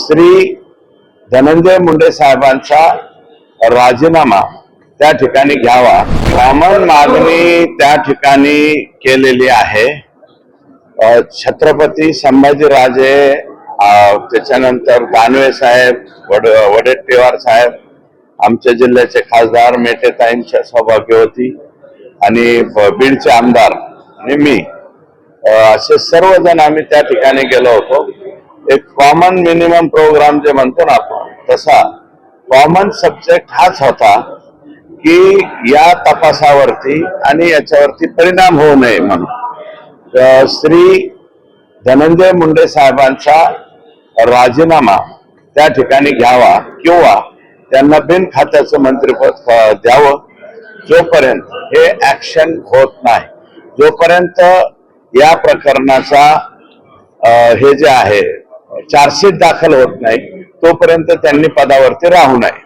श्री धनंजय मुंडे साहेबांचा राजीनामा त्या ठिकाणी घ्यावा, कॉमन मागणी त्या ठिकाणी केलेली आहे। छत्रपती संभाजीराजे, त्याच्यानंतर दानवे साहेब, वडेट्टीवार साहेब, आमच्या जिल्ह्याचे खासदार मेटेताईंच्या सौभाग्यवती आणि बीडचे आमदार आणि मी, असे सर्वजण आम्ही त्या ठिकाणी गेलो होतो। एक कॉमन मिनिमम प्रोग्राम जे म्हणतो ना आपण, तसा कॉमन सब्जेक्ट हाच होता की या तपासावरती आणि याच्यावरती परिणाम होऊ नये म्हणून श्री धनंजय मुंडे साहेबांचा राजीनामा त्या ठिकाणी घ्यावा किंवा त्यांना बिनखात्याचं मंत्रिपद द्यावं। जोपर्यंत हे ऍक्शन होत नाही, जोपर्यंत या प्रकरणाचा हे जे आहे चार्जशीट दाखल होत नाही, तोपर्यंत त्यांनी पदावरती राहू नये।